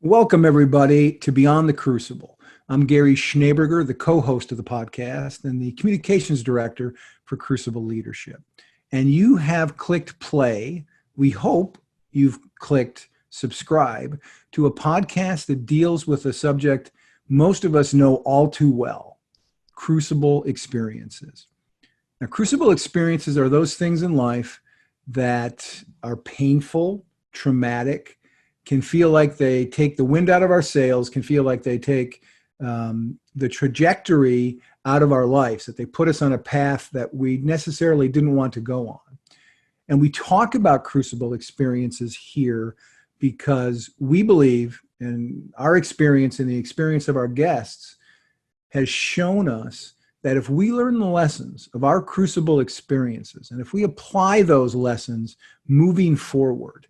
Welcome, everybody, to Beyond the Crucible. I'm Gary Schneeberger, the co-host of the podcast and the communications director for Crucible Leadership. And you have clicked play. We hope you've clicked subscribe to a podcast that deals with a subject most of us know all too well, Crucible Experiences. Now, Crucible Experiences are those things in life that are painful, traumatic, can feel like they take the wind out of our sails, can feel like they take the trajectory out of our lives, that they put us on a path that we necessarily didn't want to go on. And we talk about crucible experiences here because we believe, and our experience and the experience of our guests has shown us that if we learn the lessons of our crucible experiences, and if we apply those lessons moving forward,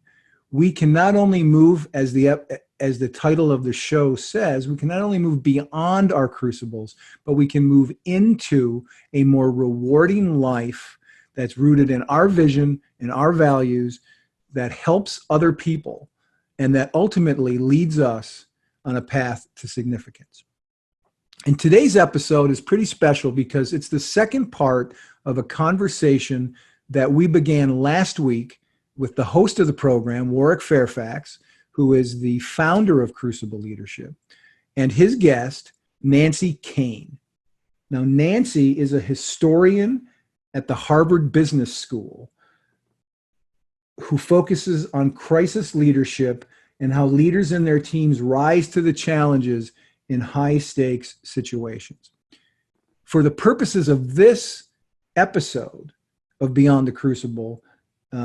we can not only move, as the title of the show says, we can not only move beyond our crucibles, but we can move into a more rewarding life that's rooted in our vision and our values, that helps other people, and that ultimately leads us on a path to significance. And today's episode is pretty special because it's the second part of a conversation that we began last week with the host of the program, Warwick Fairfax, who is the founder of Crucible Leadership, and his guest, Nancy Koehn. Now, Nancy is a historian at the Harvard Business School who focuses on crisis leadership and how leaders and their teams rise to the challenges in high-stakes situations. For the purposes of this episode of Beyond the Crucible,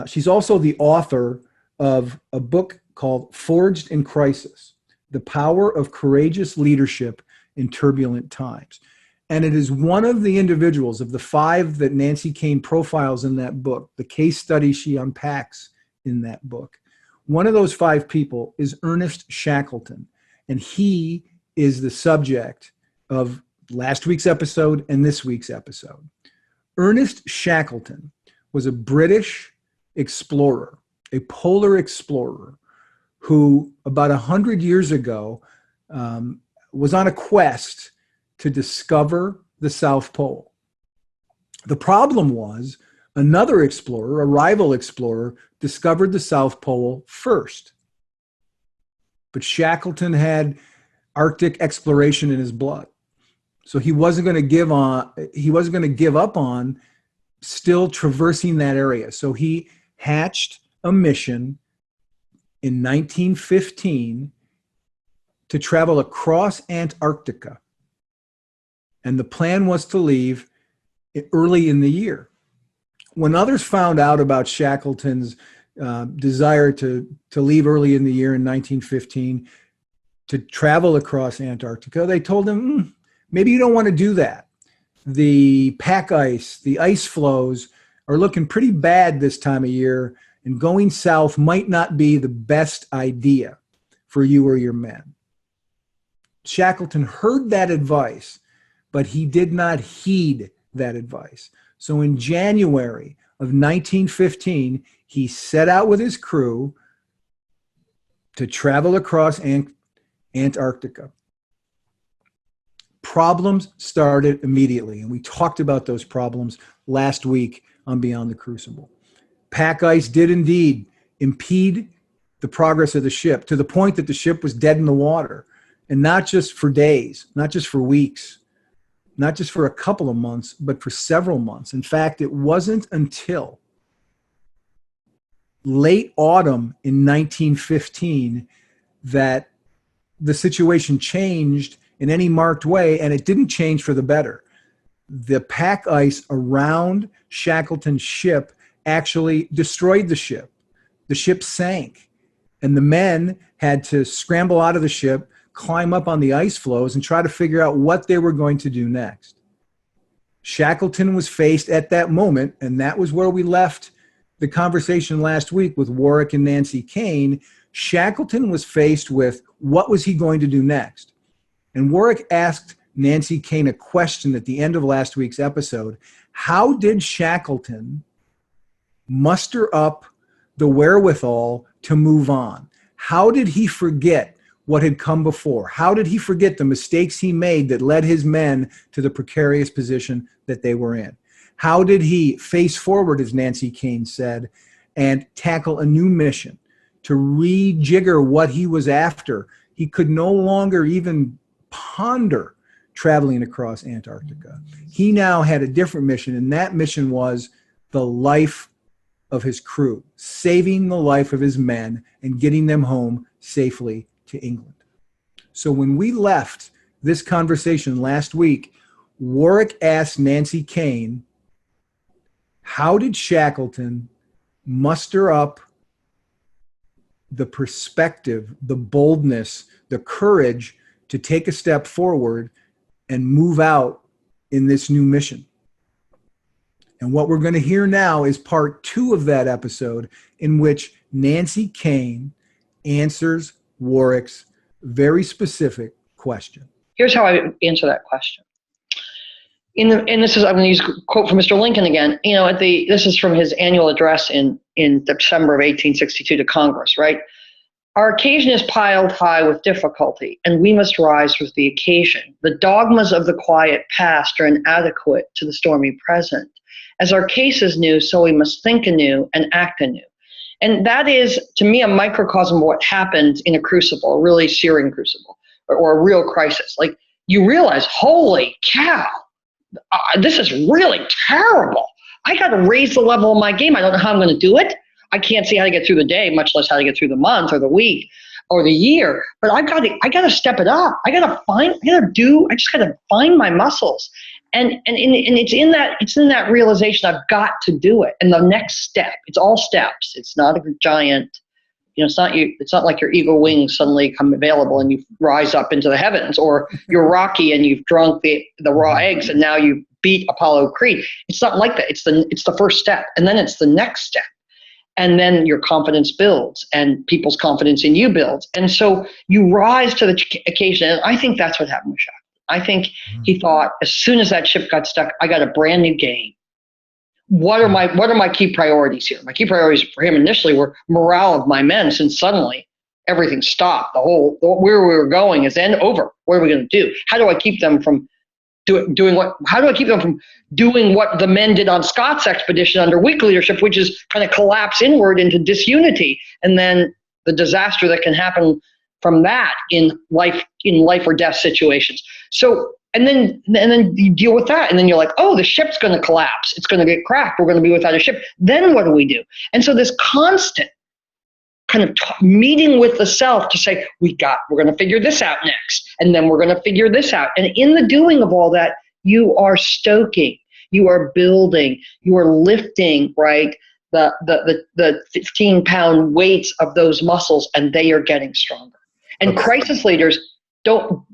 she's also the author of a book called Forged in Crisis, The Power of Courageous Leadership in Turbulent Times. And it is one of the individuals of the five that Nancy Koehn profiles in that book, the case study she unpacks in that book. One of those five people is Ernest Shackleton, and he is the subject of last week's episode and this week's episode. Ernest Shackleton was a British explorer, a polar explorer, who about 100 years ago was on a quest to discover the South Pole. The problem was another explorer, a rival explorer, discovered the South Pole first. But Shackleton had Arctic exploration in his blood. So he wasn't going to give up on still traversing that area. So he hatched a mission in 1915 to travel across Antarctica. And the plan was to leave early in the year. When others found out about Shackleton's desire to leave early in the year in 1915 to travel across Antarctica, they told him, maybe you don't want to do that. The pack ice, the ice floes are looking pretty bad this time of year, and going south might not be the best idea for you or your men. Shackleton heard that advice, but he did not heed that advice. So in January of 1915, he set out with his crew to travel across Antarctica. Problems started immediately, and we talked about those problems last week on Beyond the Crucible. Pack ice did indeed impede the progress of the ship to the point that the ship was dead in the water, and not just for days, not just for weeks, not just for a couple of months, but for several months. In fact, it wasn't until late autumn in 1915 that the situation changed in any marked way, and it didn't change for the better. The pack ice around Shackleton's ship actually destroyed the ship. The ship sank, and the men had to scramble out of the ship, climb up on the ice floes, and try to figure out what they were going to do next. Shackleton was faced at that moment, and that was where we left the conversation last week with Warwick and Nancy Koehn. Shackleton was faced with what was he going to do next? And Warwick asked Nancy Koehn a question at the end of last week's episode. How did Shackleton muster up the wherewithal to move on? How did he forget what had come before? How did he forget the mistakes he made that led his men to the precarious position that they were in? How did he face forward, as Nancy Koehn said, and tackle a new mission to rejigger what he was after? He could no longer even ponder traveling across Antarctica. He now had a different mission, and that mission was the life of his crew, saving the life of his men and getting them home safely to England. So when we left this conversation last week, Warwick asked Nancy Koehn, how did Shackleton muster up the perspective, the boldness, the courage to take a step forward and move out in this new mission? And what we're going to hear now is part 2 of that episode, in which Nancy Koehn answers Warwick's very specific question. Here's how I answer that question. I'm going to use a quote from Mr. Lincoln again. This is from his annual address in December of 1862 to Congress, right? Our occasion is piled high with difficulty, and we must rise with the occasion. The dogmas of the quiet past are inadequate to the stormy present. As our case is new, so we must think anew and act anew. And that is, to me, a microcosm of what happens in a crucible, a really searing crucible, or a real crisis. Like, you realize, holy cow, this is really terrible. I got to raise the level of my game. I don't know how I'm going to do it. I can't see how to get through the day, much less how to get through the month or the week or the year. But I got to step it up. I just got to find my muscles. And it's in that realization I've got to do it. And the next step, it's all steps. It's not a giant, it's not like your eagle wings suddenly come available and you rise up into the heavens, or you're Rocky and you've drunk the raw eggs and now you beat Apollo Creed. It's not like that. It's the first step, and then it's the next step. And then your confidence builds and people's confidence in you builds. And so you rise to the occasion. And I think that's what happened with Shackleton. I think he thought, as soon as that ship got stuck, I got a brand new game. What are my key priorities here? My key priorities for him initially were morale of my men, since suddenly everything stopped. Where we were going is over. What are we going to do? How do I keep them from doing what the men did on Scott's expedition under weak leadership, which is kind of collapse inward into disunity, and then the disaster that can happen from that in life or death situations. So, and then you deal with that, and then you're like, oh, the ship's going to collapse. It's going to get cracked. We're going to be without a ship. Then what do we do? And so this constant kind of meeting with the self to say, we're going to figure this out next, and then we're going to figure this out. And in the doing of all that, you are stoking, you are building, you are lifting, right, the 15-pound weights of those muscles, and they are getting stronger. And crisis leaders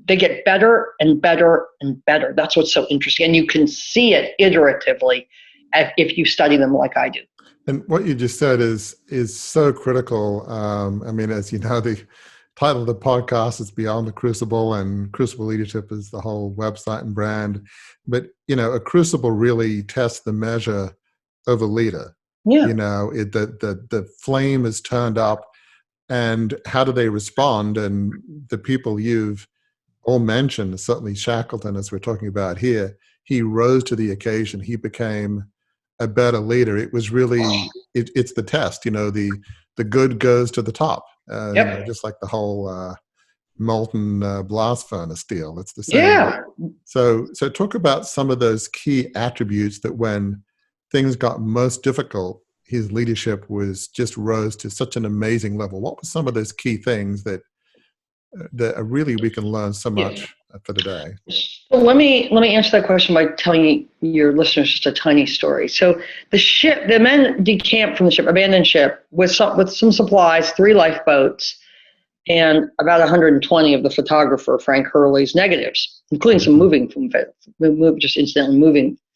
they get better and better and better. That's what's so interesting. And you can see it iteratively if you study them like I do. And what you just said is so critical. As you know, the title of the podcast is Beyond the Crucible, and Crucible Leadership is the whole website and brand. But, a crucible really tests the measure of a leader. Yeah. The flame is turned up, and how do they respond? And the people you've all mentioned, certainly Shackleton, as we're talking about here, he rose to the occasion. He became a better leader. It was really, it's the test, the good goes to the top, just like the whole molten blast furnace deal. It's the same. Yeah. So talk about some of those key attributes that when things got most difficult, his leadership just rose to such an amazing level. What were some of those key things that really we can learn so much for today? So let me answer that question by telling your listeners just a tiny story. So the men decamped from the ship, abandoned ship, with some supplies, 3 lifeboats, and about 120 of the photographer Frank Hurley's negatives, including some moving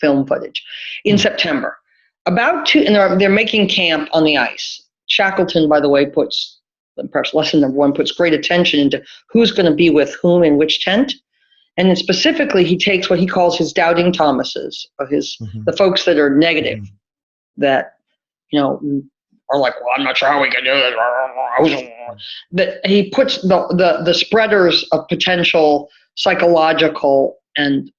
film footage, in September. And they're making camp on the ice. Shackleton, by the way, perhaps lesson number 1, puts great attention into who's going to be with whom in which tent. And then specifically, he takes what he calls his doubting Thomases, or the folks that are negative, that, are like, well, I'm not sure how we can do this. That he puts the spreaders of potential psychological and,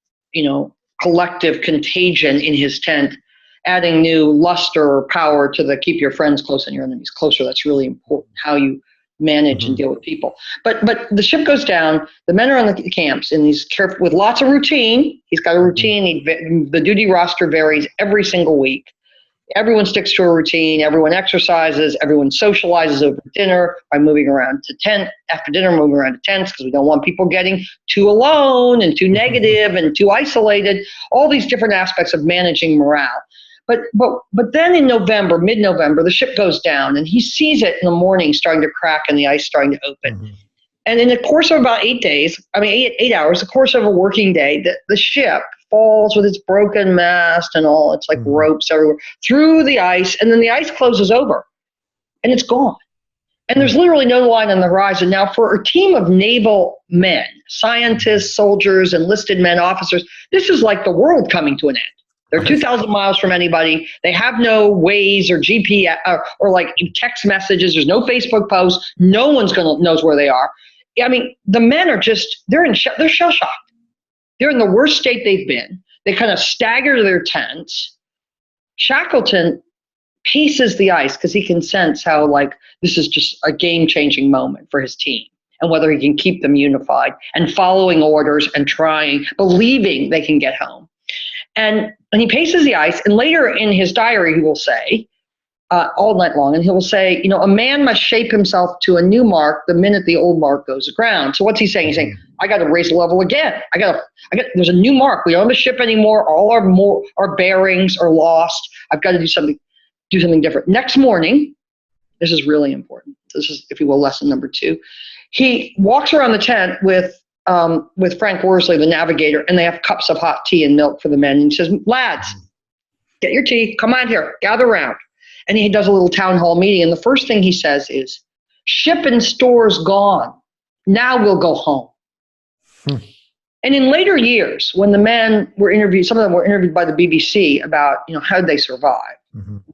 collective contagion in his tent, adding new luster or power to the keep your friends close and your enemies closer. That's really important, how you manage and deal with people. But the ship goes down. The men are on the camps, and he's careful with lots of routine. He's got a routine. The duty roster varies every single week. Everyone sticks to a routine. Everyone exercises. Everyone socializes over dinner by moving around to tent after dinner, moving around to tents because we don't want people getting too alone and too negative and too isolated. All these different aspects of managing morale. But then in November, mid-November, the ship goes down, and he sees it in the morning starting to crack and the ice starting to open. And in the course of about 8 days, 8 hours, the course of a working day, the ship falls with its broken mast and all. It's like ropes everywhere through the ice, and then the ice closes over, and it's gone. And there's literally no line on the horizon. Now, for a team of naval men, scientists, soldiers, enlisted men, officers, this is like the world coming to an end. They're 2,000 miles from anybody. They have no Waze or GPS or like text messages. There's no Facebook posts. No one's knows where they are. I mean, the men are they're shell shocked. They're in the worst state they've been. They kind of stagger to their tents. Shackleton paces the ice because he can sense how like this is just a game-changing moment for his team and whether he can keep them unified and following orders and trying, believing they can get home. And he paces the ice, and later in his diary he will say, all night long, and he will say, a man must shape himself to a new mark the minute the old mark goes aground. So what's he saying? He's saying, I got to raise the level again. There's a new mark. We don't have a ship anymore. All our bearings are lost. I've got to do something different. Next morning, this is really important. This is, if you will, lesson number 2. He walks around the tent with Frank Worsley, the navigator, and they have cups of hot tea and milk for the men. And he says, lads, get your tea. Come on here. Gather around. And he does a little town hall meeting. And the first thing he says is, ship and stores gone. Now we'll go home. And in later years, when the men were interviewed, some of them were interviewed by the BBC about, how did they survive?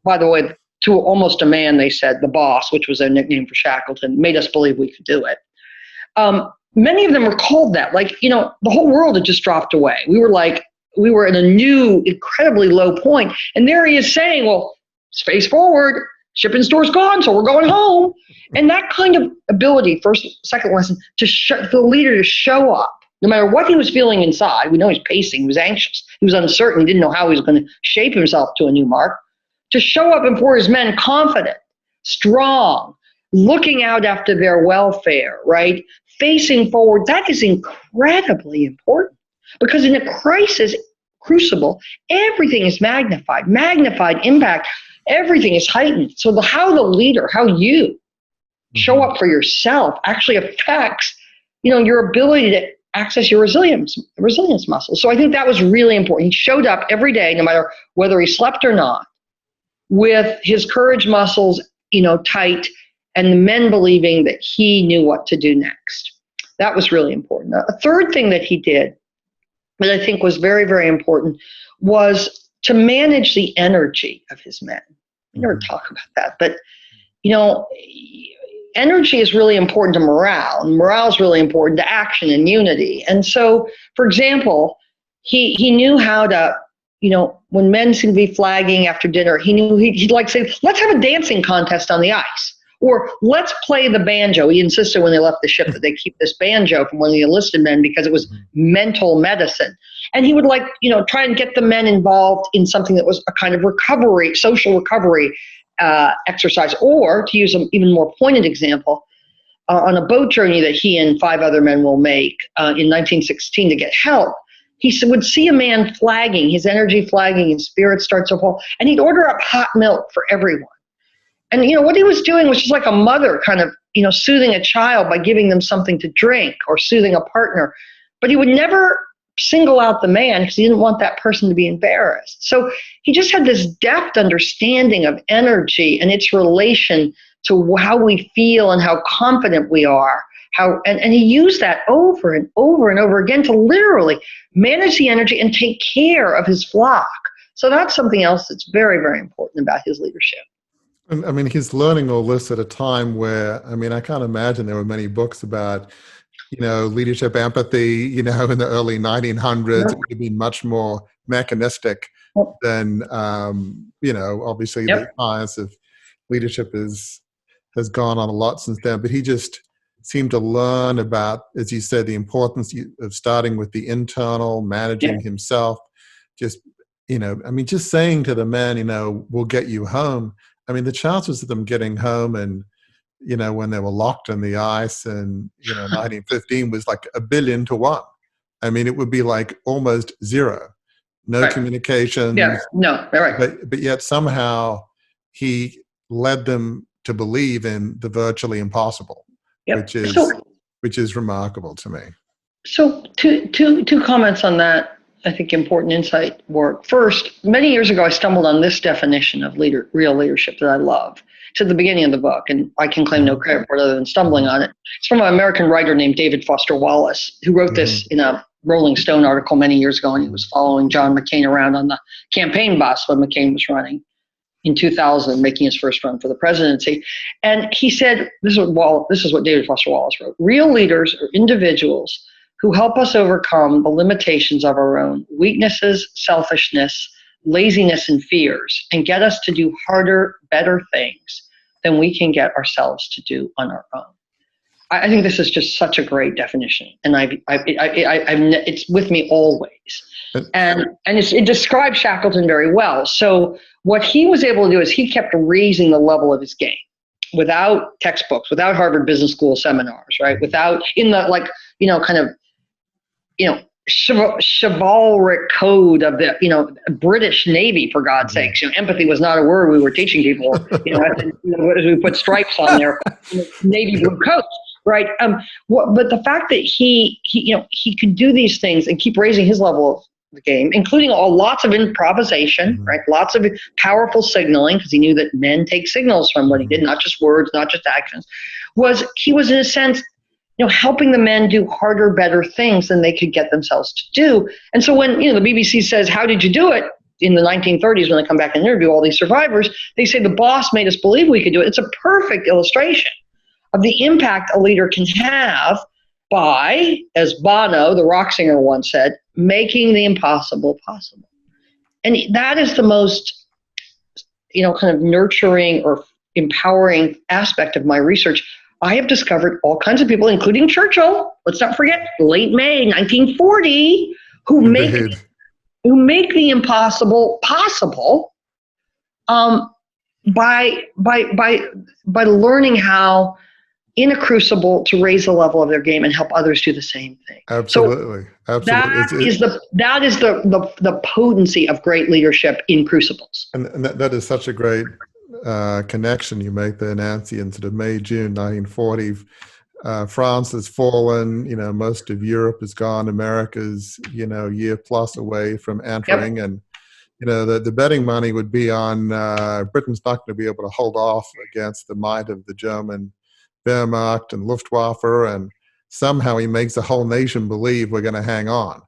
By the way, to almost a man, they said the boss, which was their nickname for Shackleton, made us believe we could do it. Many of them were called that. Like, the whole world had just dropped away. We were in a new, incredibly low point. And there he is saying, well, space forward, ship and store's gone, so we're going home. And that kind of ability, second lesson, for the leader to show up, no matter what he was feeling inside. We know he's pacing, he was anxious, he was uncertain, he didn't know how he was going to shape himself to a new mark. To show up before his men confident, strong, looking out after their welfare, right? Facing forward, that is incredibly important. Because in a crisis crucible, everything is magnified impact. Everything is heightened. So how the leader, how you show up for yourself actually affects, your ability to access your resilience muscles. So I think that was really important. He showed up every day, no matter whether he slept or not, with his courage muscles, tight, and the men believing that he knew what to do next. That was really important. A third thing that he did that I think was very, very important was to manage the energy of his men. We never talk about that, but energy is really important to morale, and morale is really important to action and unity. And so, for example, he knew how to, when men seemed to be flagging after dinner, he knew he'd like say, let's have a dancing contest on the ice. Or let's play the banjo. He insisted when they left the ship that they keep this banjo from one of the enlisted men because it was mental medicine. And he would try and get the men involved in something that was a kind of recovery, social recovery exercise. Or to use an even more pointed example, on a boat journey that he and 5 other men will make in 1916 to get help, he would see a man flagging, his energy flagging, his spirit starts to fall, and he'd order up hot milk for everyone. And, what he was doing was just like a mother kind of, soothing a child by giving them something to drink or soothing a partner. But he would never single out the man because he didn't want that person to be embarrassed. So he just had this depth understanding of energy and its relation to how we feel and how confident we are. And he used that over and over and over again to literally manage the energy and take care of his flock. So that's something else that's very, very important about his leadership. And I mean, he's learning all this at a time where, I mean, I can't imagine there were many books about, leadership empathy, in the early 1900s. It would have been much more mechanistic than, obviously the Yep. science of leadership has gone on a lot since then. But he just seemed to learn about, as you said, the importance of starting with the internal, managing himself. Just, just saying to the men, we'll get you home. I mean, the chances of them getting home and, when they were locked on the ice and, 1915 was like 1 billion to 1. I mean, it would be like almost zero. No communications. Yeah, no, right. But yet somehow he led them to believe in the virtually impossible, which is remarkable to me. So two comments on that, I think important insight work. First, many years ago, I stumbled on this definition of real leadership that I love. It's at the beginning of the book, and I can claim no credit for it other than stumbling on it. It's from an American writer named David Foster Wallace, who wrote this in a Rolling Stone article many years ago, and he was following John McCain around on the campaign bus when McCain was running in 2000, making his first run for the presidency. And he said, this is what David Foster Wallace wrote: real leaders are individuals who help us overcome the limitations of our own weaknesses, selfishness, laziness, and fears, and get us to do harder, better things than we can get ourselves to do on our own. I think this is just such a great definition, and it's with me always. And it describes Shackleton very well. So what he was able to do is he kept raising the level of his game without textbooks, without Harvard Business School seminars, right? Without in the chivalric code of the British Navy, for God's sakes. Empathy was not a word we were teaching people. As we put stripes on their navy blue coats, right? But the fact that he could do these things and keep raising his level of the game, including lots of improvisation, right? Lots of powerful signaling, because he knew that men take signals from what he did, not just words, not just actions. He was in a sense, helping the men do harder, better things than they could get themselves to do. And so when, the BBC says, how did you do it? In the 1930s, when they come back and interview all these survivors, they say the boss made us believe we could do it. It's a perfect illustration of the impact a leader can have by, as Bono, the rock singer, once said, making the impossible possible. And that is the most, kind of nurturing or empowering aspect of my research. I have discovered all kinds of people, including Churchill, let's not forget, late May 1940, who make the impossible possible by learning how, in a crucible, to raise the level of their game and help others do the same thing. Absolutely. So that is the potency of great leadership in crucibles. And that is such a great connection you make there, Nancy, in sort of May, June 1940. France has fallen, most of Europe is gone, America's, year plus away from entering. And, the betting money would be on Britain's not going to be able to hold off against the might of the German Wehrmacht and Luftwaffe, and somehow he makes the whole nation believe we're going to hang on,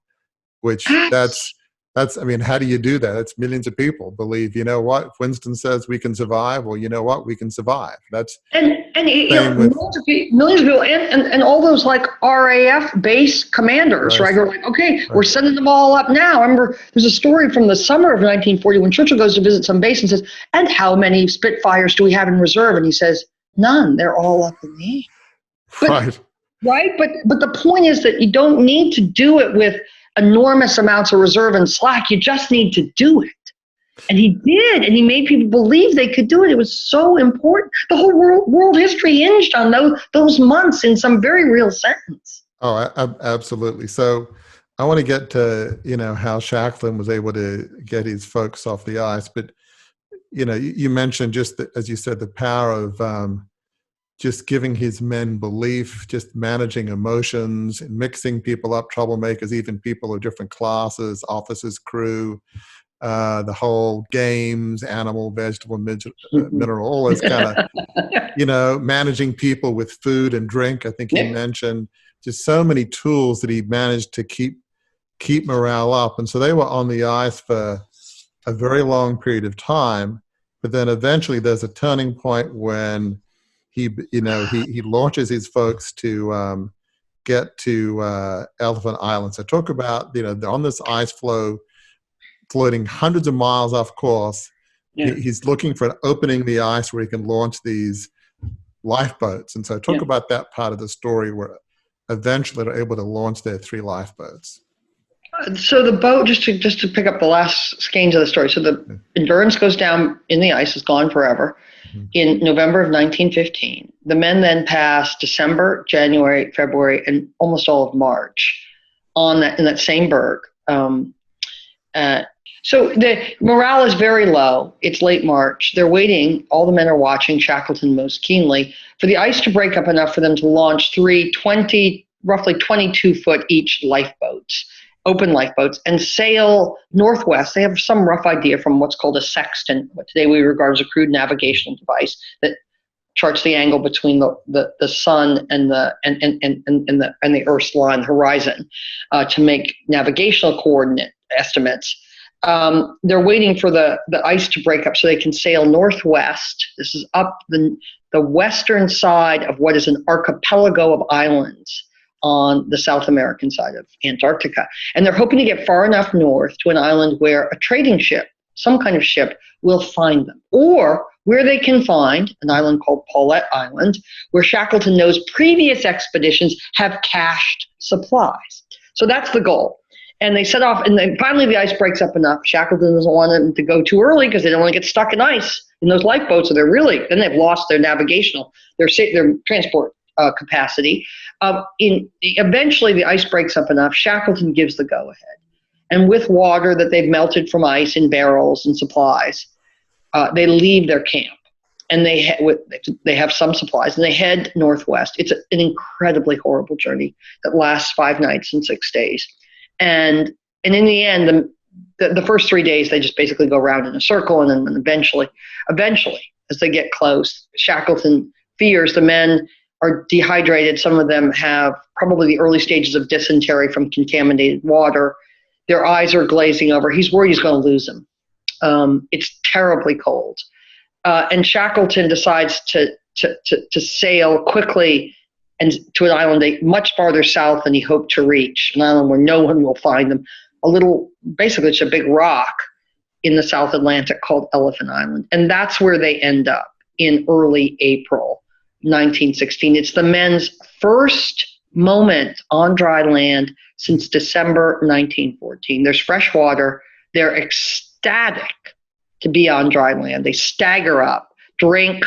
which that's, I mean, how do you do that? It's millions of people believe, if Winston says we can survive, well, you know what, we can survive. That's millions of people and all those like RAF base commanders, right? Who are like, okay, we're sending them all up now. I remember there's a story from the summer of 1940 when Churchill goes to visit some base and says, and how many Spitfires do we have in reserve? And he says, none. They're all up in the air. Right? But the point is that you don't need to do it with enormous amounts of reserve and slack. You just need to do it. And he did, and he made people believe they could do it. It was so important. The whole world history hinged on those months in some very real sense. Oh, absolutely. So I want to get to, how Shackleton was able to get his folks off the ice. But, you mentioned just, as you said, the power of just giving his men belief, just managing emotions, mixing people up, troublemakers, even people of different classes, officers, crew, the whole games, animal, vegetable, mineral, all those kind of, managing people with food and drink. I think he mentioned just so many tools that he managed to keep morale up. And so they were on the ice for a very long period of time. but then eventually there's a turning point when he launches his folks to get to Elephant Island. So talk about, they're on this ice floe, floating hundreds of miles off course. Yeah. He's looking for an opening in the ice where he can launch these lifeboats. And so talk about that part of the story where eventually they're able to launch their 3 lifeboats. So the boat, just to pick up the last skeins of the story. So the Endurance goes down in the ice, is gone forever, in November of 1915. The men then pass December, January, February, and almost all of March in that same berg. So the morale is very low. It's late March. They're waiting. All the men are watching, Shackleton most keenly, for the ice to break up enough for them to launch 3 roughly 22-foot each lifeboats, open lifeboats, and sail northwest. They have some rough idea from what's called a sextant, what today we regard as a crude navigational device that charts the angle between the sun and the Earth's line horizon to make navigational coordinate estimates. They're waiting for the ice to break up so they can sail northwest. This is up the western side of what is an archipelago of islands on the South American side of Antarctica. And they're hoping to get far enough north to an island where a trading ship, some kind of ship, will find them. Or where they can find an island called Paulette Island, where Shackleton knows previous expeditions have cached supplies. So that's the goal. And they set off, and then finally the ice breaks up enough. Shackleton doesn't want them to go too early because they don't want to get stuck in ice in those lifeboats. So then they've lost their navigational, their transport capacity. Eventually the ice breaks up enough. Shackleton gives the go-ahead. And with water that they've melted from ice in barrels and supplies, they leave their camp. And they have some supplies, and they head northwest. It's an incredibly horrible journey that lasts 5 nights and 6 days. And in the end, the first 3 days, they just basically go around in a circle, and then eventually, as they get close, Shackleton fears the men are dehydrated. Some of them have probably the early stages of dysentery from contaminated water. Their eyes are glazing over. He's worried he's going to lose them. It's terribly cold. And Shackleton decides to sail quickly and to an island much farther south than he hoped to reach, an island where no one will find them. Basically it's a big rock in the South Atlantic called Elephant Island. And that's where they end up in early April 1916. It's the men's first moment on dry land since December 1914. There's fresh water. They're ecstatic to be on dry land. They stagger up, drink,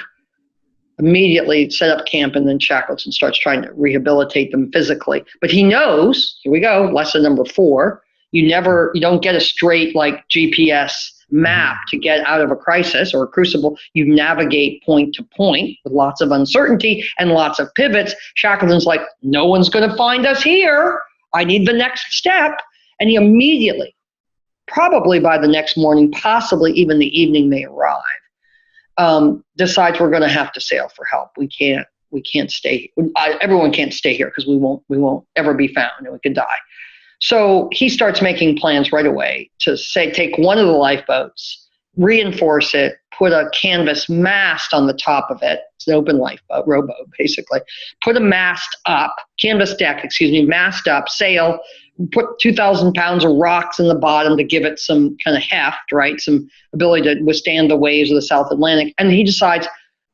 immediately set up camp, and then Shackleton starts trying to rehabilitate them physically. But he knows, here we go, lesson number 4, you don't get a straight like GPS map to get out of a crisis or a crucible. You navigate point to point with lots of uncertainty and lots of pivots. Shackleton's like, no one's going to find us here. I need the next step. And he immediately, probably by the next morning, possibly even the evening they arrive, decides we're going to have to sail for help. We can't stay. Everyone can't stay here because we won't ever be found and we could die. So he starts making plans right away to take one of the lifeboats, reinforce it, put a canvas mast on the top of it. It's an open lifeboat, rowboat basically. Put a mast up, canvas deck, mast up, sail, put 2,000 pounds of rocks in the bottom to give it some kind of heft, right? Some ability to withstand the waves of the South Atlantic. And he decides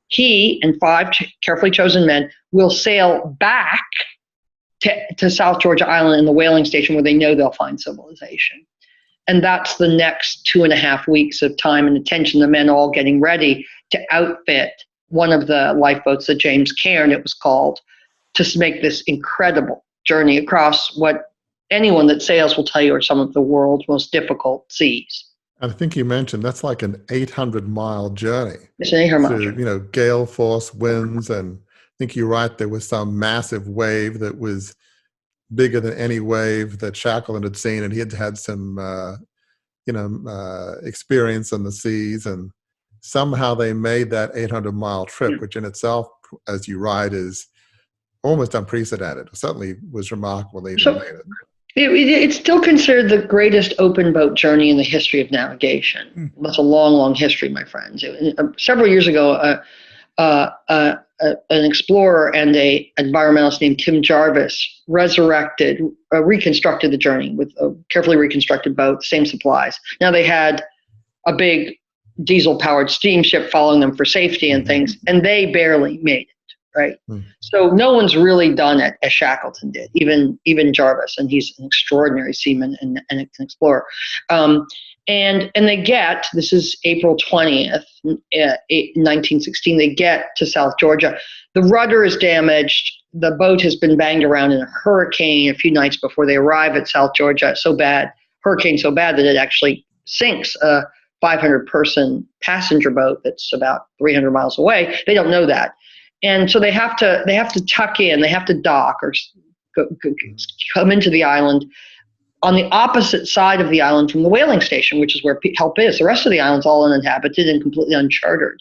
he and 5 carefully chosen men will sail back to South Georgia Island in the whaling station where they know they'll find civilization. And that's the next 2.5 weeks of time and attention, the men all getting ready to outfit one of the lifeboats, the James Cairn it was called, to make this incredible journey across what anyone that sails will tell you are some of the world's most difficult seas. I think you mentioned that's like an 800-mile journey. It's an 800-mile journey. Gale force winds, and I think you're right, there was some massive wave that was bigger than any wave that Shackleton had seen, and he had had some experience on the seas, and somehow they made that 800-mile trip, which in itself, as you write, is almost unprecedented. It certainly was remarkable they even made it. It's still considered the greatest open boat journey in the history of navigation. That's a long, long history, my friends. Several years ago, an explorer and an environmentalist named Tim Jarvis reconstructed the journey with a carefully reconstructed boat, same supplies. Now they had a big diesel-powered steamship following them for safety and things, and they barely made it. Right, so no one's really done it as Shackleton did, even Jarvis, and he's an extraordinary seaman and an explorer. And they get, this is April 20th, 1916. They get to South Georgia. The rudder is damaged. The boat has been banged around in a hurricane a few nights before they arrive at South Georgia. Hurricane so bad that it actually sinks a 500-person passenger boat that's about 300 miles away. They don't know that. And so they have to tuck in, they have to dock or come into the island on the opposite side of the island from the whaling station, which is where help is. The rest of the island's all uninhabited and completely uncharted.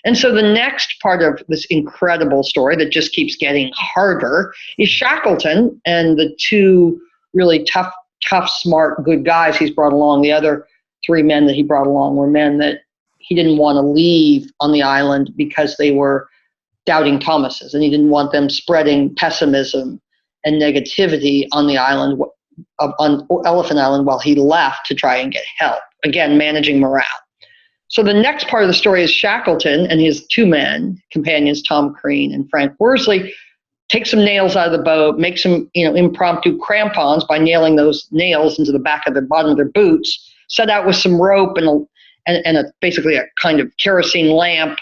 And so the next part of this incredible story that just keeps getting harder is Shackleton and the two really tough, smart, good guys he's brought along. The other three men that he brought along were men that he didn't want to leave on the island because they were doubting Thomases, and he didn't want them spreading pessimism and negativity on the island, on Elephant Island, while he left to try and get help. Again, managing morale. So the next part of the story is Shackleton and his two men, companions, Tom Crean and Frank Worsley, take some nails out of the boat, make some impromptu crampons by nailing those nails into the bottom of their boots, set out with some rope and basically a kind of kerosene lamp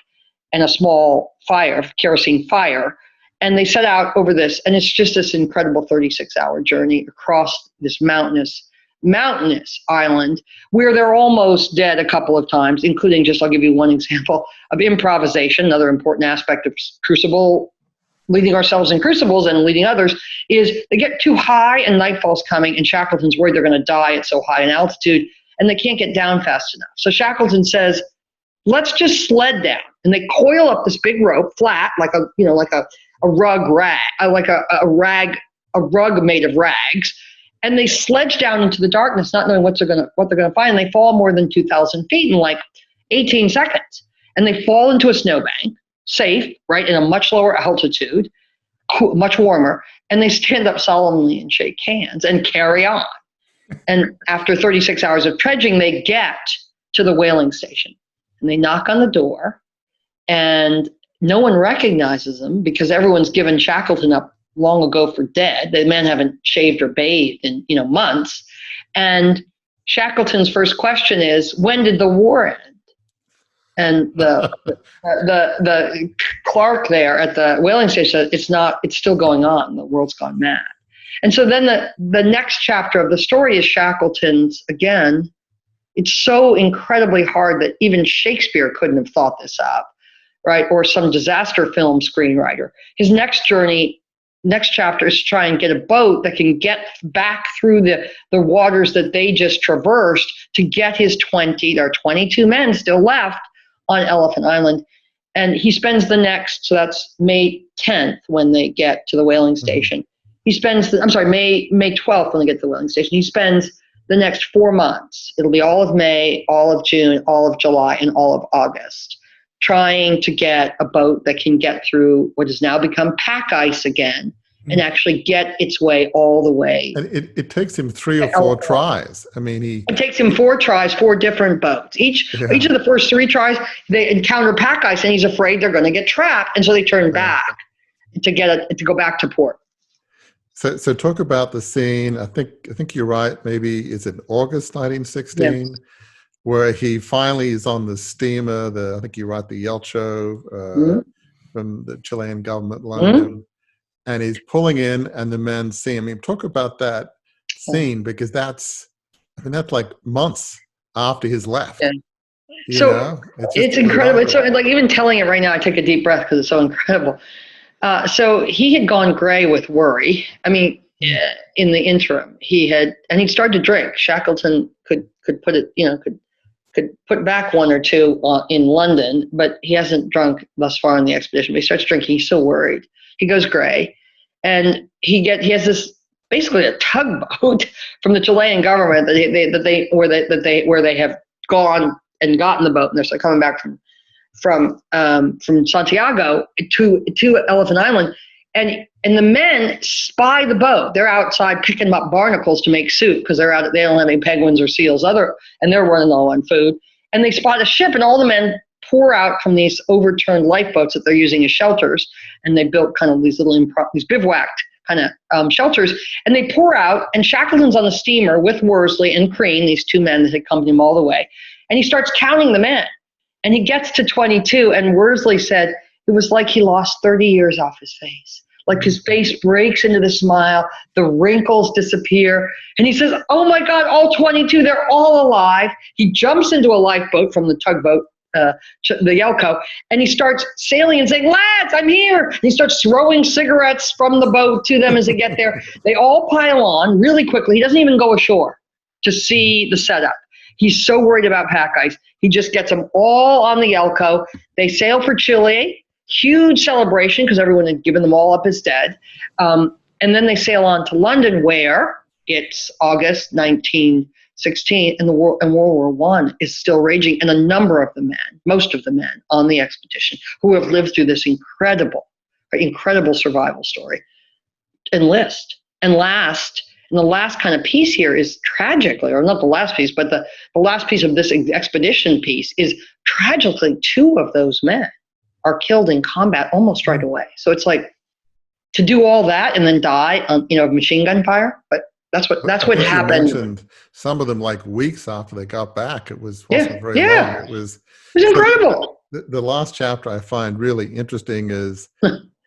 and a small kerosene fire, and they set out over this, and it's just this incredible 36-hour journey across this mountainous island where they're almost dead a couple of times, including, I'll give you one example of improvisation. Another important aspect of Crucible, leading ourselves in Crucibles and leading others, is they get too high and nightfall's coming, and Shackleton's worried they're going to die at so high an altitude, and they can't get down fast enough. So Shackleton says, let's just sled down. And they coil up this big rope, flat, like a rug made of rags, and they sledge down into the darkness, not knowing what they're going to find. And they fall more than 2,000 feet in like 18 seconds, and they fall into a snowbank, safe, right, in a much lower altitude, much warmer, and they stand up solemnly and shake hands and carry on. And after 36 hours of trudging, they get to the whaling station, and they knock on the door. And no one recognizes them because everyone's given Shackleton up long ago for dead. The men haven't shaved or bathed in months. And Shackleton's first question is, when did the war end? And the clerk there at the whaling station said, it's still going on. The world's gone mad. And so then the next chapter of the story is Shackleton's, again, it's so incredibly hard that even Shakespeare couldn't have thought this up. Right, or some disaster film screenwriter. His next chapter is to try and get a boat that can get back through the waters that they just traversed to get his 22 men still left on Elephant Island. And he spends so that's May 10th when they get to the whaling station. He spends, May 12th when they get to the whaling station. He spends the next 4 months. It'll be all of May, all of June, all of July, and all of August, trying to get a boat that can get through what has now become pack ice again and actually get its way all the way. And it takes him 3 or 4 tries. It takes him 4 tries, 4 different boats. Each of the first 3 tries, they encounter pack ice, and he's afraid they're going to get trapped, and so they turn back to go back to port. So talk about the scene. I think you're right. Maybe is it August 1916? Yes. Where he finally is on the steamer, I think you write the Yelcho from the Chilean government, London, and he's pulling in, and the men see him. Talk about that scene, because that's like months after he's left. Yeah. It's incredible. It's so, like, even telling it right now, I take a deep breath because it's so incredible. So he had gone gray with worry. In the interim, he'd started to drink. Shackleton could put it, could put back 1 or 2 in London, but he hasn't drunk thus far on the expedition. But he starts drinking. He's so worried. He goes gray, and he has this basically a tugboat from the Chilean government where they have gone and gotten the boat, and they're coming back from Santiago to Elephant Island, and the men spy the boat. They're outside picking up barnacles to make soup because they're out. They don't have any penguins or seals and they're running low on food. And they spot a ship, and all the men pour out from these overturned lifeboats that they're using as shelters, and they built kind of these bivouacked kind of shelters, and they pour out, and Shackleton's on the steamer with Worsley and Koehn, these two men that had accompanied him all the way, and he starts counting the men, and he gets to 22, and Worsley said it was like he lost 30 years off his face. Like his face breaks into the smile, the wrinkles disappear, and he says, oh my God, all 22, they're all alive. He jumps into a lifeboat from the tugboat, the Yelko, and he starts sailing and saying, lads, I'm here. And he starts throwing cigarettes from the boat to them as they get there. They all pile on really quickly. He doesn't even go ashore to see the setup. He's so worried about pack ice. He just gets them all on the Yelko. They sail for Chile. Huge celebration because everyone had given them all up as dead. And then they sail on to London, where it's August 1916, and World War I is still raging. And a number of the men, most of the men on the expedition who have lived through this incredible survival story, enlist. And the last kind of piece here is tragically, or not the last piece, but the last piece of this expedition piece is tragically 2 of those men are killed in combat almost right away. So it's like to do all that and then die of machine gun fire. But that's what happened. You mentioned some of them like weeks after they got back. It wasn't very long. It was incredible. The last chapter I find really interesting is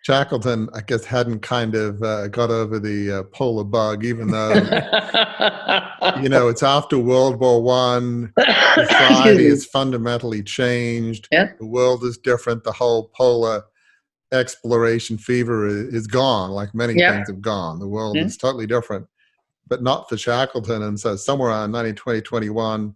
Shackleton, I guess, hadn't kind of got over the polar bug, even though, it's after World War I, society has fundamentally changed. Yeah. The world is different. The whole polar exploration fever is gone, like many things have gone. The world is totally different, but not for Shackleton. And so somewhere around 1920-21,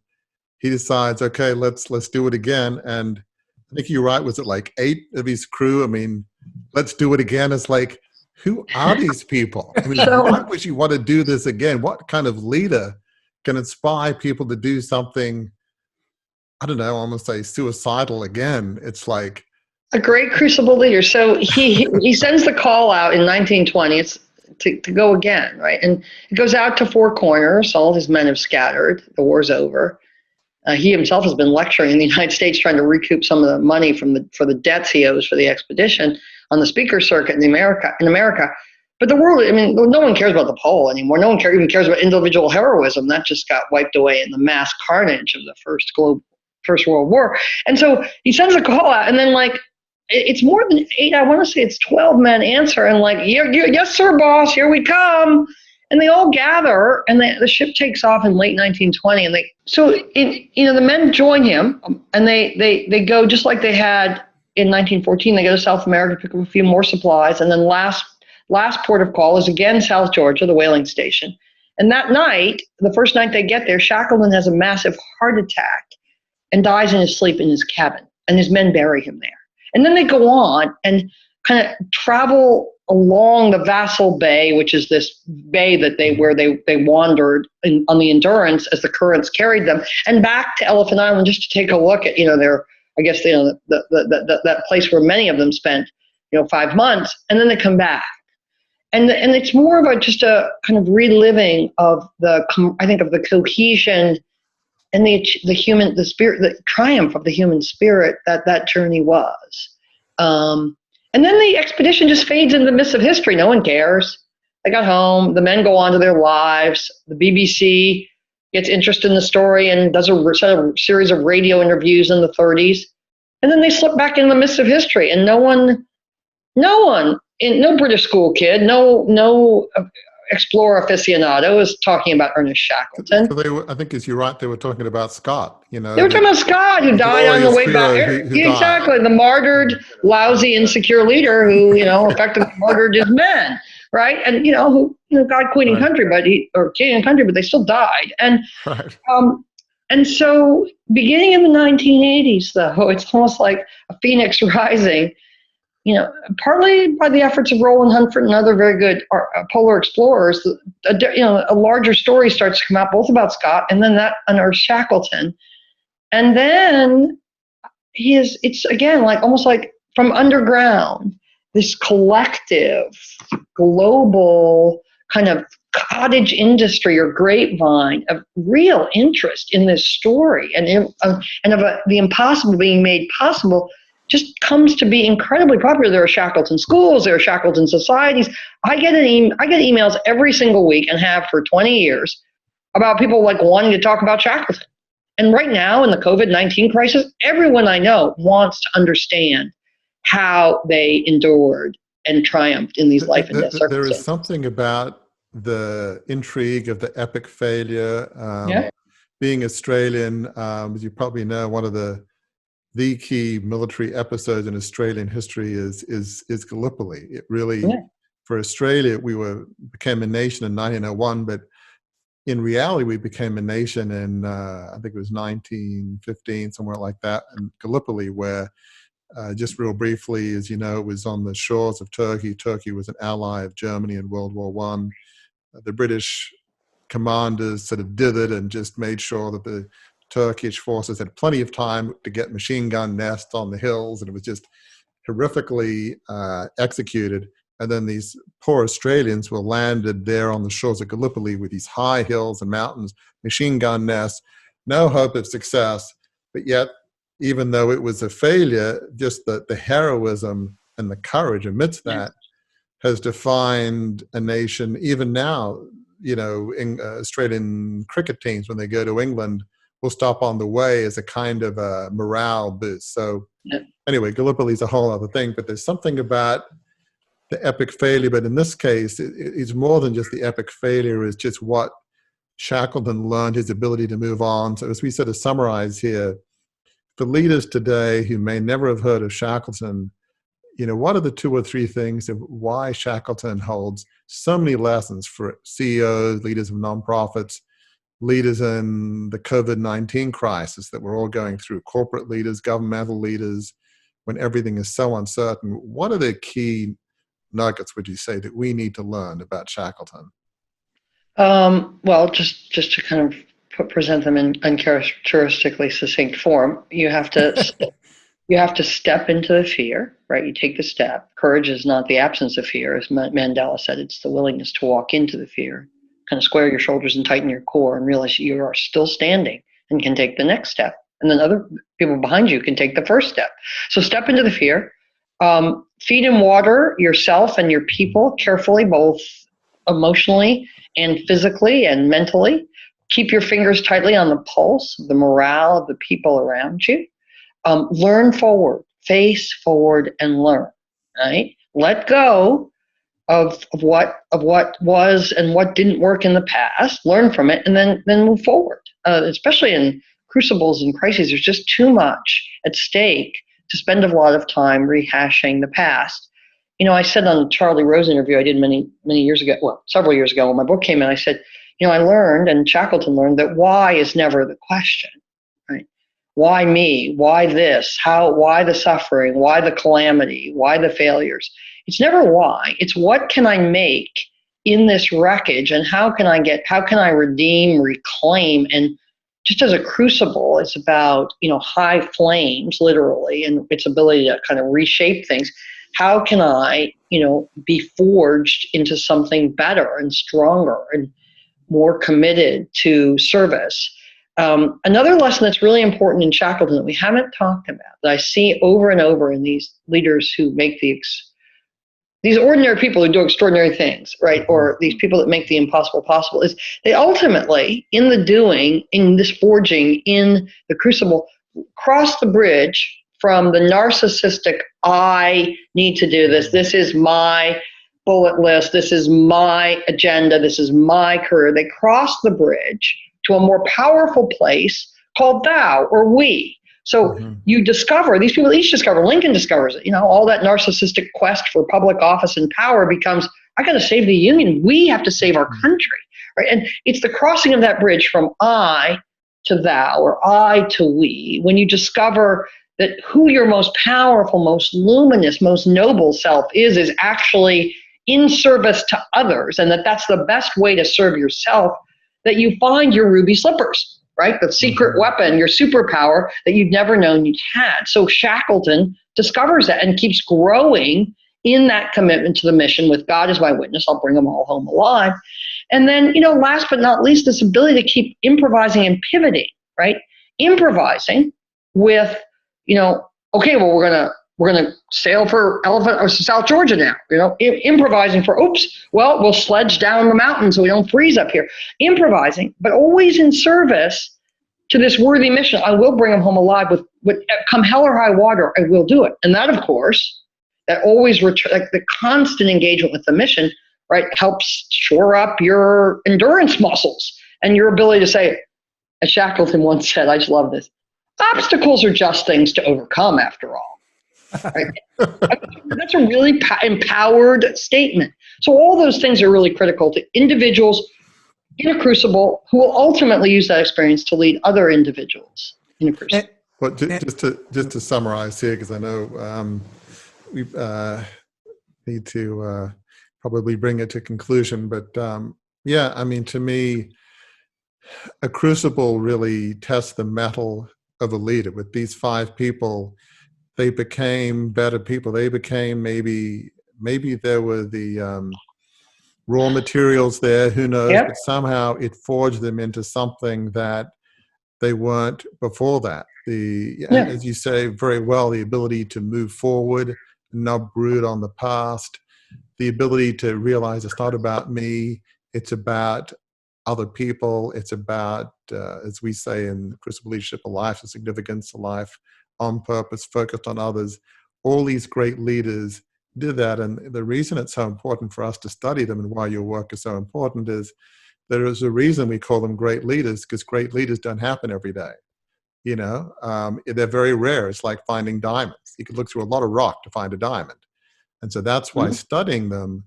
he decides, okay, let's do it again. And I think you're right. Was it like 8 of his crew? I mean, let's do it again. It's like, who are these people? I mean, why would you want to do this again? What kind of leader can inspire people to do something, I don't know, almost say suicidal again? It's like a great crucible leader. So he sends the call out in 1920. It's to go again, right? And it goes out to 4 corners. All his men have scattered. The war's over. He himself has been lecturing in the United States, trying to recoup some of the money for the debts he owes for the expedition on the speaker circuit in America. But the world, I mean, no one cares about the pole anymore. No one even cares about individual heroism. That just got wiped away in the mass carnage of the First World War. And so he sends a call out, and then it's more than 8. I want to say it's 12 men answer, and yes, sir, boss, here we come. And they all gather, and the ship takes off in late 1920. And the men join him, and they go just like they had in 1914. They go to South America to pick up a few more supplies, and then last port of call is again South Georgia, the whaling station. And that night, the first night they get there, Shackleton has a massive heart attack and dies in his sleep in his cabin, and his men bury him there. And then they go on and kind of travel along the Vassal Bay, which is this bay where they wandered on the Endurance as the currents carried them, and back to Elephant Island just to take a look at that place where many of them spent 5 months, and then they come back, and it's more of just a kind of reliving of the cohesion and the spirit, the triumph of the human spirit that journey was. And then the expedition just fades into the mists of history. No one cares. They got home. The men go on to their lives. The BBC gets interested in the story and does a series of radio interviews in the 30s. And then they slip back in the mists of history. And no British school kid, no explorer aficionado is talking about Ernest Shackleton. So I think, as you're right, they were talking about Scott. They were talking about Scott, who died on the way back. Exactly, the martyred, lousy, insecure leader who, effectively martyred his men, right? And who got queen and country, or king and country, but they still died. And and so, beginning in the 1980s, though, it's almost like a phoenix rising. partly by the efforts of Roland Huntford and other very good polar explorers, a larger story starts to come out, both about Scott and then that unearths Shackleton. And then it's again, like almost like from underground, this collective, global kind of cottage industry or grapevine of real interest in this story and of the impossible being made possible just comes to be incredibly popular. There are Shackleton schools, there are Shackleton societies. I get emails every single week and have for 20 years about people like wanting to talk about Shackleton. And right now in the COVID-19 crisis, everyone I know wants to understand how they endured and triumphed in these life and death circumstances. There is something about the intrigue of the epic failure. Being Australian, as you probably know, one of the key military episodes in Australian history is Gallipoli. It really, for Australia, we became a nation in 1901, but in reality, we became a nation in, I think it was 1915, somewhere like that, in Gallipoli, where, just real briefly, as you know, it was on the shores of Turkey. Turkey was an ally of Germany in World War I. The British commanders sort of dithered and just made sure that the Turkish forces had plenty of time to get machine gun nests on the hills, and it was just horrifically executed. And then these poor Australians were landed there on the shores of Gallipoli with these high hills and mountains, machine gun nests, no hope of success. But yet, even though it was a failure, just the heroism and the courage amidst that has defined a nation. Even now, in Australian cricket teams, when they go to England, will stop on the way as a kind of a morale boost. So anyway, Gallipoli is a whole other thing, but there's something about the epic failure. But in this case, it's more than just the epic failure. It's just what Shackleton learned, his ability to move on. So as we sort of summarize here, for leaders today who may never have heard of Shackleton, what are the 2 or 3 things of why Shackleton holds so many lessons for CEOs, leaders of nonprofits, leaders in the COVID-19 crisis that we're all going through, corporate leaders, governmental leaders, when everything is so uncertain? What are the key nuggets, would you say, that we need to learn about Shackleton? Well, just to kind of present them in uncharacteristically succinct form, you have to step into the fear, right? You take the step. Courage is not the absence of fear, as Mandela said. It's the willingness to walk into the fear, kind of square your shoulders and tighten your core and realize you are still standing and can take the next step. And then other people behind you can take the first step. So step into the fear. Feed and water yourself and your people carefully, both emotionally and physically and mentally. Keep your fingers tightly on the pulse of the morale of the people around you. Learn forward, face forward, and learn. Right? Let go of what was and what didn't work in the past. Learn from it, and then move forward. Especially in crucibles and crises, there's just too much at stake to spend a lot of time rehashing the past. I said on the Charlie Rose interview I did many years ago, several years ago when my book came out, I said, I learned, and Shackleton learned, that why is never the question, right? Why me? Why this? Why the suffering? Why the calamity? Why the failures? It's never why. It's what can I make in this wreckage, and how can I redeem, reclaim, and just as a crucible, it's about, high flames, literally, and its ability to kind of reshape things. How can I, be forged into something better and stronger and more committed to service? Another lesson that's really important in Shackleton that we haven't talked about, that I see over and over in these leaders who make these ordinary people who do extraordinary things, right? Or these people that make the impossible possible, is they ultimately, in the doing, in this forging, in the crucible, cross the bridge from the narcissistic, I need to do this, this is my bullet list, this is my agenda, this is my career. They cross the bridge to a more powerful place called thou or we. So you discover, these people each discover, Lincoln discovers it, all that narcissistic quest for public office and power becomes, I got to save the Union. We have to save our country, right? And it's the crossing of that bridge from I to thou or I to we. When you discover that who your most powerful, most luminous, most noble self is actually in service to others, and that's the best way to serve yourself, that you find your ruby slippers, right? The secret weapon, your superpower that you'd never known you'd had. So Shackleton discovers that and keeps growing in that commitment to the mission with God as my witness, I'll bring them all home alive. And then, last but not least, this ability to keep improvising and pivoting, right? Improvising with, okay, well, we're gonna sail for Elephant or South Georgia now, improvising for, we'll sledge down the mountain so we don't freeze up here. Improvising, but always in service to this worthy mission. I will bring them home alive with come hell or high water, I will do it. And that, of course, that always the constant engagement with the mission, right, helps shore up your endurance muscles and your ability to say, as Shackleton once said, I just love this, obstacles are just things to overcome after all. Right? That's a really empowered statement. So all those things are really critical to individuals in a crucible who will ultimately use that experience to lead other individuals in a crucible. But just to summarize here, because I know we need to probably bring it to conclusion, but to me, a crucible really tests the mettle of a leader. With these 5 people, they became better people. They became maybe there were the raw materials there, who knows, Yep. but somehow it forged them into something that they weren't before that. As you say very well, the ability to move forward, not brood on the past, the ability to realize it's not about me, it's about other people, it's about, as we say in Crucible Leadership, a life of significance, a life on purpose, focused on others. All these great leaders did that, and the reason it's so important for us to study them and why your work is so important is there is a reason we call them great leaders, because great leaders don't happen every day. They're very rare. It's like finding diamonds. You could look through a lot of rock to find a diamond. And so that's why studying them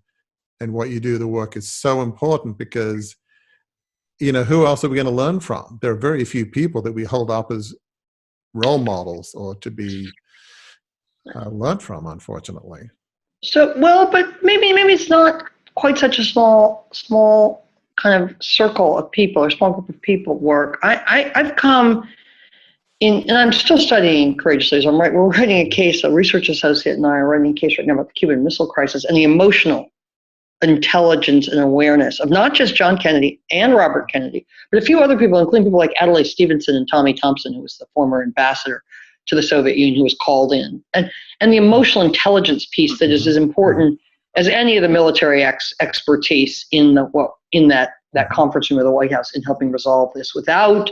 and what you do, the work, is so important, because, who else are we going to learn from? There are very few people that we hold up as role models or to be learned from, unfortunately. So, but maybe it's not quite such a small kind of circle of people or small group of people work. I've come in, and I'm still studying courageous leaders. We're writing a case, a research associate and I are writing a case right now about the Cuban Missile Crisis and the emotional intelligence and awareness of not just John Kennedy and Robert Kennedy, but a few other people, including people like Adlai Stevenson and Tommy Thompson, who was the former ambassador to the Soviet Union, who was called in, and the emotional intelligence piece that is as important as any of the military expertise in that conference room of the White House in helping resolve this without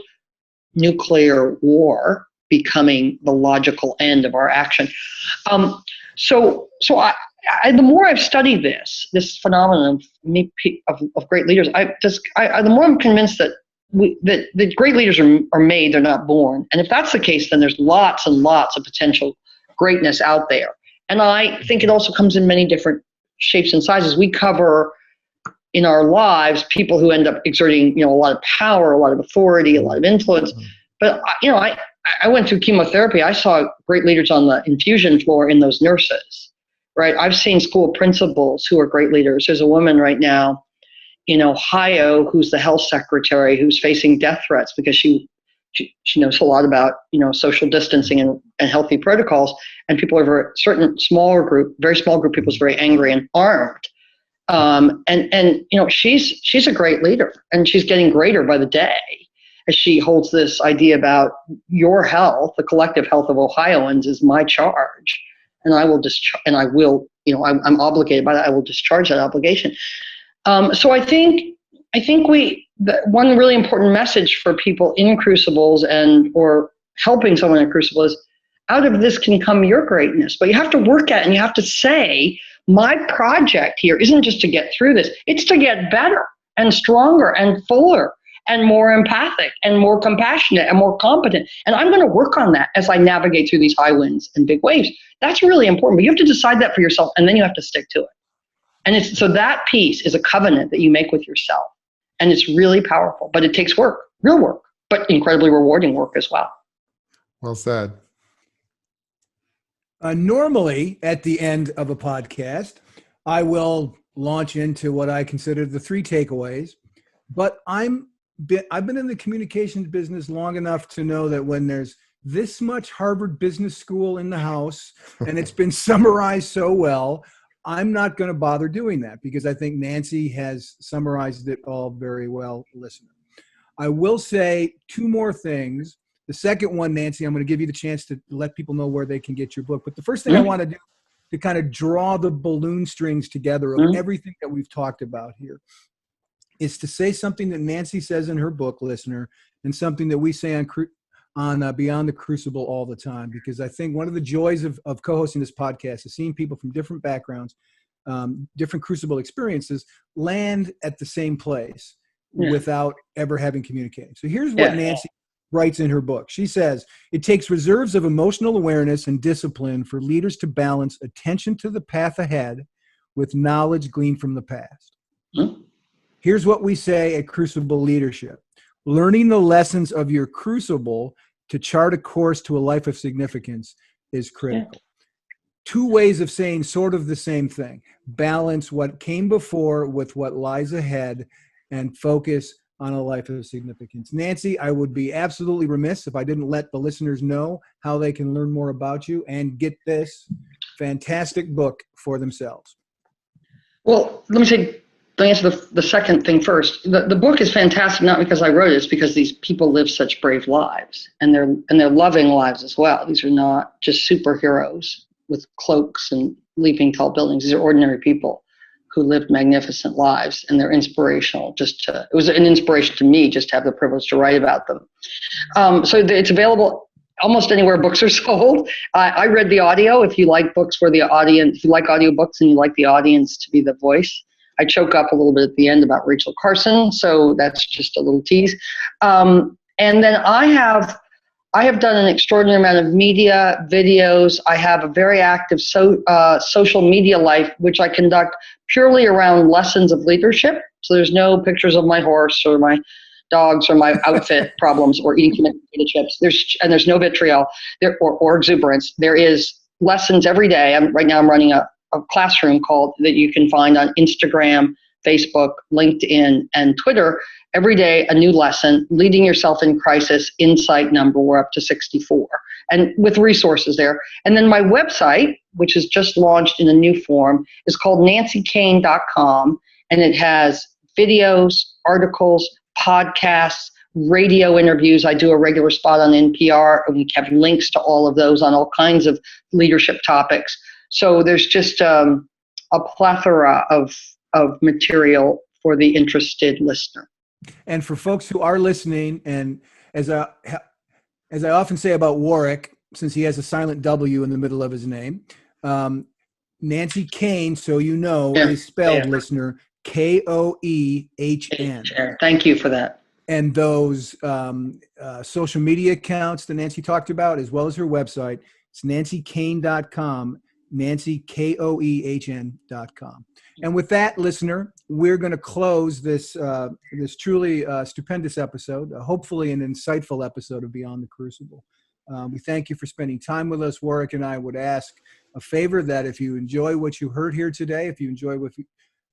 nuclear war becoming the logical end of our action. So the more I've studied this phenomenon of great leaders, the more I'm convinced that that great leaders are made, they're not born. And if that's the case, then there's lots and lots of potential greatness out there. And I think it also comes in many different shapes and sizes. We cover in our lives people who end up exerting, a lot of power, a lot of authority, a lot of influence. But I went through chemotherapy. I saw great leaders on the infusion floor in those nurses, right? I've seen school principals who are great leaders. There's a woman right now in Ohio who's the health secretary who's facing death threats because she knows a lot about social distancing and healthy protocols, and people are a certain very small group of people is very angry and armed. She's a great leader, and she's getting greater by the day as she holds this idea about your health, the collective health of Ohioans is my charge, and I'm obligated by that. I will discharge that obligation. So I think one really important message for people in crucibles or helping someone in a crucible is, out of this can come your greatness, but you have to work at it, and you have to say, my project here isn't just to get through this, it's to get better and stronger and fuller and more empathic and more compassionate and more competent. And I'm going to work on that as I navigate through these high winds and big waves. That's really important, but you have to decide that for yourself, and then you have to stick to it. And so that piece is a covenant that you make with yourself. And it's really powerful, but it takes work, real work, but incredibly rewarding work as well. Well said. Normally, at the end of a podcast, I will launch into what I consider the 3 takeaways. But I've been in the communications business long enough to know that when there's this much Harvard Business School in the house and it's been summarized so well, I'm not going to bother doing that because I think Nancy has summarized it all very well, listener. I will say 2 more things. The second one, Nancy, I'm going to give you the chance to let people know where they can get your book. But the first thing I want to do to kind of draw the balloon strings together of everything that we've talked about here is to say something that Nancy says in her book, listener, and something that we say on Beyond the Crucible all the time. Because I think one of the joys of co-hosting this podcast is seeing people from different backgrounds, different Crucible experiences land at the same place without ever having communicated. So here's what Nancy writes in her book. She says, it takes reserves of emotional awareness and discipline for leaders to balance attention to the path ahead with knowledge gleaned from the past. Here's what we say at Crucible Leadership. Learning the lessons of your crucible to chart a course to a life of significance is critical. 2 ways of saying sort of the same thing. Balance what came before with what lies ahead and focus on a life of significance. Nancy, I would be absolutely remiss if I didn't let the listeners know how they can learn more about you and get this fantastic book for themselves. Well, let me answer the second thing first. The book is fantastic, not because I wrote it, it's because these people live such brave lives, and they're loving lives as well. These are not just superheroes with cloaks and leaping tall buildings. These are ordinary people who lived magnificent lives, and they're inspirational. It was an inspiration to me just to have the privilege to write about them. So it's available almost anywhere books are sold. I read the audio. If you like books where if you like audiobooks and you like the audience to be the voice, I choke up a little bit at the end about Rachel Carson, so that's just a little tease. And then I have done an extraordinary amount of media, videos. I have a very active social media life, which I conduct purely around lessons of leadership. So there's no pictures of my horse or my dogs or my outfit problems or eating too many potato chips. There's no vitriol or exuberance. There is lessons every day. Right now I'm running a classroom that you can find on Instagram, Facebook, LinkedIn, and Twitter. Every day, a new lesson, leading yourself in crisis, insight number, we're up to 64, and with resources there. And then my website, which is just launched in a new form, is called nancykoehn.com, and it has videos, articles, podcasts, radio interviews. I do a regular spot on NPR, and we have links to all of those on all kinds of leadership topics. So there's just a plethora of material for the interested listener. And for folks who are listening, and as I often say about Warwick, since he has a silent W in the middle of his name, Nancy Koehn, so you know, is spelled, listener, Koehn. Thank you for that. And those social media accounts that Nancy talked about, as well as her website, it's nancykoehn.com, nancykoehn.com. And with that, listener, we're going to close this truly stupendous episode, hopefully an insightful episode of Beyond the Crucible. We thank you for spending time with us. Warwick and I would ask a favor that if you enjoy what you heard here today, if you enjoy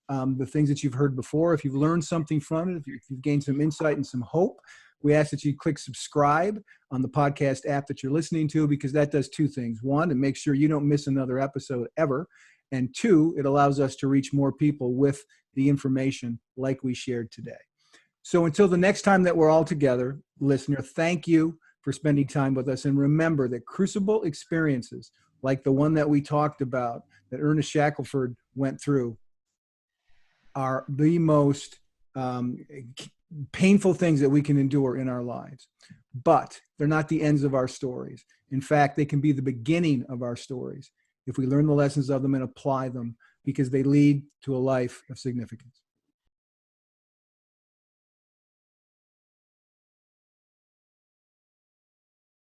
the things that you've heard before, if you've learned something from it, if you've gained some insight and some hope, we ask that you click subscribe on the podcast app that you're listening to, because that does 2 things. 1, it makes sure you don't miss another episode ever. And 2, it allows us to reach more people with the information like we shared today. So until the next time that we're all together, listener, thank you for spending time with us. And remember that Crucible experiences, like the one that we talked about, that Ernest Shackleton went through, are the most painful things that we can endure in our lives. But they're not the ends of our stories. In fact, they can be the beginning of our stories if we learn the lessons of them and apply them, because they lead to a life of significance.